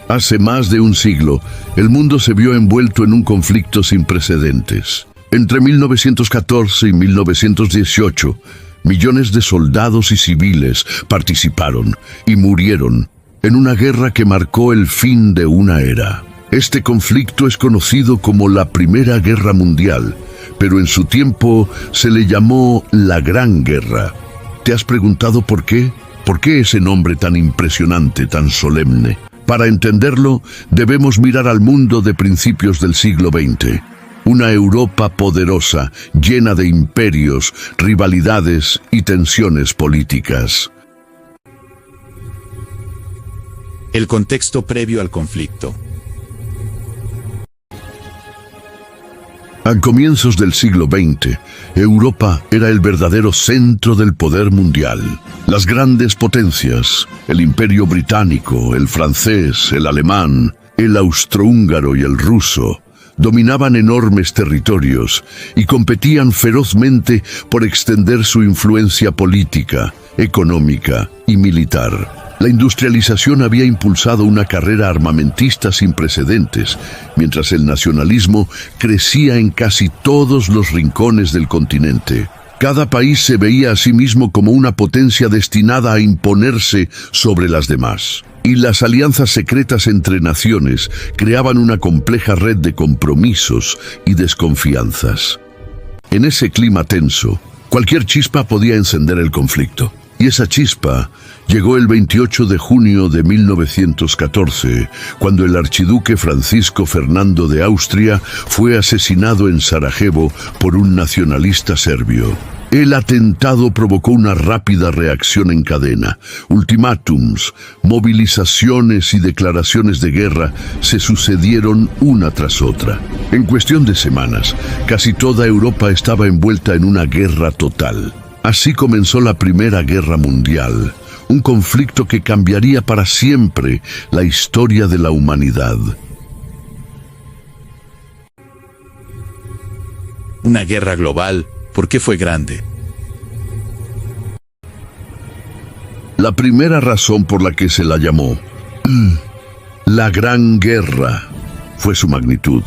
Hace más de un siglo, el mundo se vio envuelto en un conflicto sin precedentes. Entre 1914 y 1918, millones de soldados y civiles participaron y murieron en una guerra que marcó el fin de una era. Este conflicto es conocido como la Primera Guerra Mundial, pero en su tiempo se le llamó la Gran Guerra. ¿Te has preguntado por qué? ¿Por qué ese nombre tan impresionante, tan solemne? Para entenderlo, debemos mirar al mundo de principios del siglo XX. Una Europa poderosa, llena de imperios, rivalidades y tensiones políticas. El contexto previo al conflicto. A comienzos del siglo XX, Europa era el verdadero centro del poder mundial. Las grandes potencias, el Imperio Británico, el francés, el alemán, el austrohúngaro y el ruso, dominaban enormes territorios y competían ferozmente por extender su influencia política, económica y militar. La industrialización había impulsado una carrera armamentista sin precedentes, mientras el nacionalismo crecía en casi todos los rincones del continente. Cada país se veía a sí mismo como una potencia destinada a imponerse sobre las demás. Y las alianzas secretas entre naciones creaban una compleja red de compromisos y desconfianzas. En ese clima tenso, cualquier chispa podía encender el conflicto. Y esa chispa llegó el 28 de junio de 1914, cuando el archiduque Francisco Fernando de Austria fue asesinado en Sarajevo por un nacionalista serbio. El atentado provocó una rápida reacción en cadena. Ultimátums, movilizaciones y declaraciones de guerra se sucedieron una tras otra. En cuestión de semanas, casi toda Europa estaba envuelta en una guerra total. Así comenzó la Primera Guerra Mundial, un conflicto que cambiaría para siempre la historia de la humanidad. Una guerra global, ¿por qué fue grande? La primera razón por la que se la llamó la Gran Guerra fue su magnitud.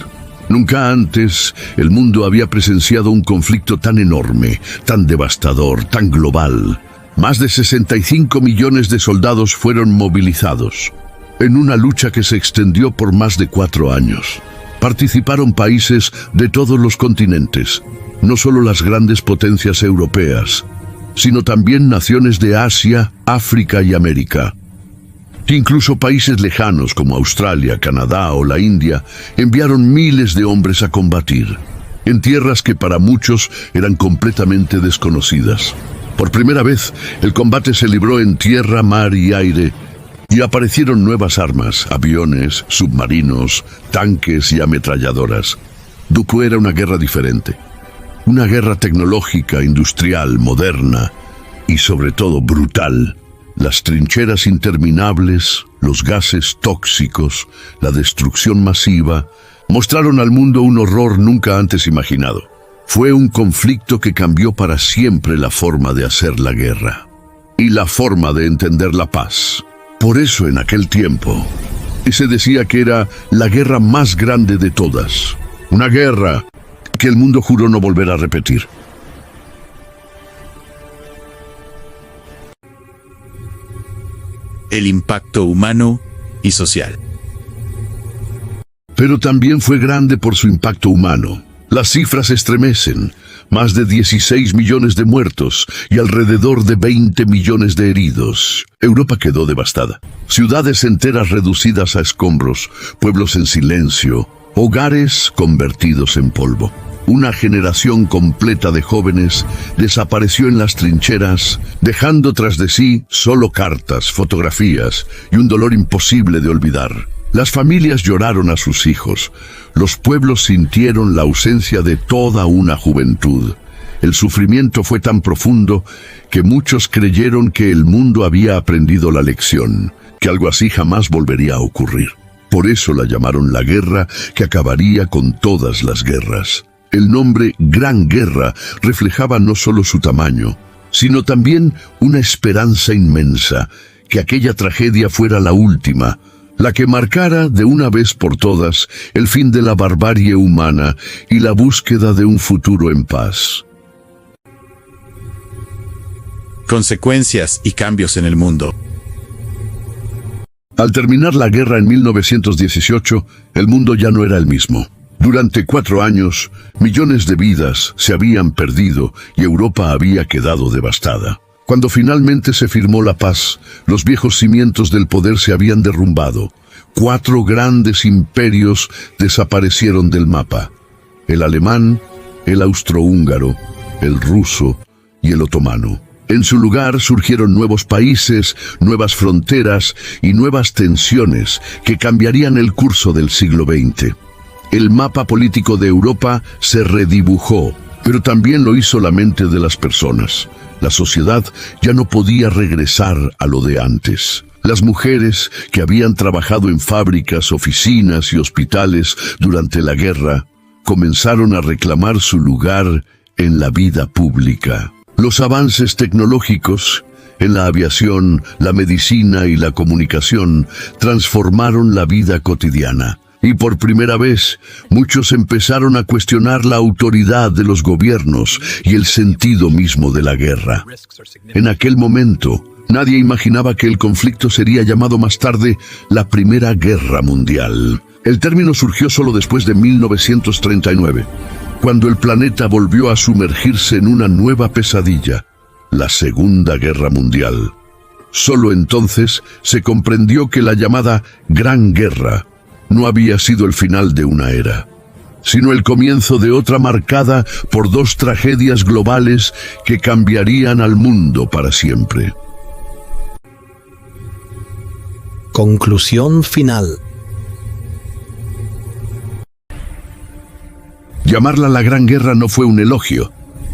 Nunca antes el mundo había presenciado un conflicto tan enorme, tan devastador, tan global. Más de 65 millones de soldados fueron movilizados en una lucha que se extendió por más de 4 años. Participaron países de todos los continentes, no solo las grandes potencias europeas, sino también naciones de Asia, África y América. Incluso países lejanos como Australia, Canadá o la India enviaron miles de hombres a combatir, en tierras que para muchos eran completamente desconocidas. Por primera vez, el combate se libró en tierra, mar y aire, y aparecieron nuevas armas, aviones, submarinos, tanques y ametralladoras. Duplo era una guerra diferente, una guerra tecnológica, industrial, moderna y sobre todo brutal. Las trincheras interminables, los gases tóxicos, la destrucción masiva, mostraron al mundo un horror nunca antes imaginado. Fue un conflicto que cambió para siempre la forma de hacer la guerra y la forma de entender la paz. Por eso en aquel tiempo se decía que era la guerra más grande de todas. Una guerra que el mundo juró no volver a repetir. El impacto humano y social. Pero también fue grande por su impacto humano. Las cifras estremecen. Más de 16 millones de muertos y alrededor de 20 millones de heridos. Europa quedó devastada. Ciudades enteras reducidas a escombros, pueblos en silencio, hogares convertidos en polvo. Una generación completa de jóvenes desapareció en las trincheras, dejando tras de sí solo cartas, fotografías y un dolor imposible de olvidar. Las familias lloraron a sus hijos. Los pueblos sintieron la ausencia de toda una juventud. El sufrimiento fue tan profundo que muchos creyeron que el mundo había aprendido la lección, que algo así jamás volvería a ocurrir. Por eso la llamaron la guerra que acabaría con todas las guerras. El nombre Gran Guerra reflejaba no solo su tamaño, sino también una esperanza inmensa, que aquella tragedia fuera la última, la que marcara de una vez por todas el fin de la barbarie humana y la búsqueda de un futuro en paz. Consecuencias y cambios en el mundo. Al terminar la guerra en 1918, el mundo ya no era el mismo. Durante 4 años, millones de vidas se habían perdido y Europa había quedado devastada. Cuando finalmente se firmó la paz, los viejos cimientos del poder se habían derrumbado. 4 grandes imperios desaparecieron del mapa: el alemán, el austrohúngaro, el ruso y el otomano. En su lugar surgieron nuevos países, nuevas fronteras y nuevas tensiones que cambiarían el curso del siglo XX. El mapa político de Europa se redibujó, pero también lo hizo la mente de las personas. La sociedad ya no podía regresar a lo de antes. Las mujeres que habían trabajado en fábricas, oficinas y hospitales durante la guerra comenzaron a reclamar su lugar en la vida pública. Los avances tecnológicos en la aviación, la medicina y la comunicación transformaron la vida cotidiana. Y por primera vez, muchos empezaron a cuestionar la autoridad de los gobiernos y el sentido mismo de la guerra. En aquel momento, nadie imaginaba que el conflicto sería llamado más tarde la Primera Guerra Mundial. El término surgió solo después de 1939, cuando el planeta volvió a sumergirse en una nueva pesadilla, la Segunda Guerra Mundial. Solo entonces se comprendió que la llamada Gran Guerra no había sido el final de una era, sino el comienzo de otra marcada por 2 tragedias globales que cambiarían al mundo para siempre. Conclusión final. Llamarla la Gran Guerra no fue un elogio,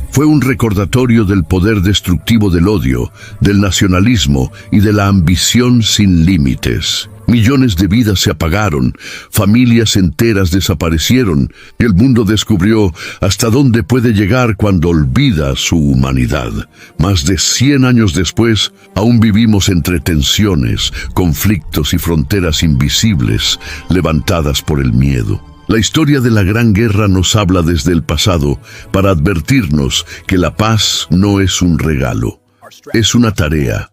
fue un recordatorio del poder destructivo del odio, del nacionalismo y de la ambición sin límites. Millones de vidas se apagaron, familias enteras desaparecieron, y el mundo descubrió hasta dónde puede llegar cuando olvida su humanidad. Más de 100 años después, aún vivimos entre tensiones, conflictos y fronteras invisibles, levantadas por el miedo. La historia de la Gran Guerra nos habla desde el pasado para advertirnos que la paz no es un regalo, es una tarea.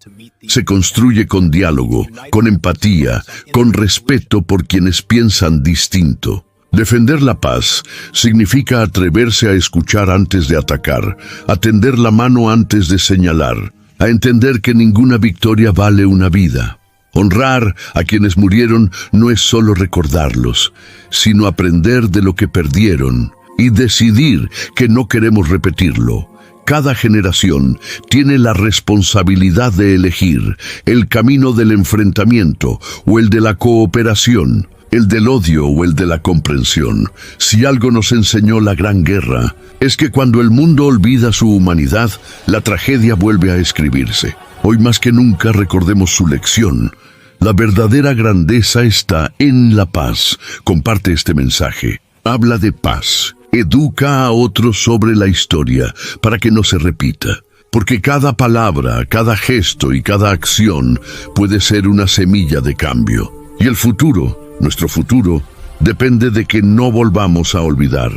Se construye con diálogo, con empatía, con respeto por quienes piensan distinto. Defender la paz significa atreverse a escuchar antes de atacar, a tender la mano antes de señalar, a entender que ninguna victoria vale una vida. Honrar a quienes murieron no es solo recordarlos, sino aprender de lo que perdieron y decidir que no queremos repetirlo. Cada generación tiene la responsabilidad de elegir el camino del enfrentamiento o el de la cooperación, el del odio o el de la comprensión. Si algo nos enseñó la Gran Guerra, es que cuando el mundo olvida su humanidad, la tragedia vuelve a escribirse. Hoy más que nunca recordemos su lección. La verdadera grandeza está en la paz. Comparte este mensaje. Habla de paz. Educa a otros sobre la historia para que no se repita. Porque cada palabra, cada gesto y cada acción puede ser una semilla de cambio. Y el futuro, nuestro futuro, depende de que no volvamos a olvidar.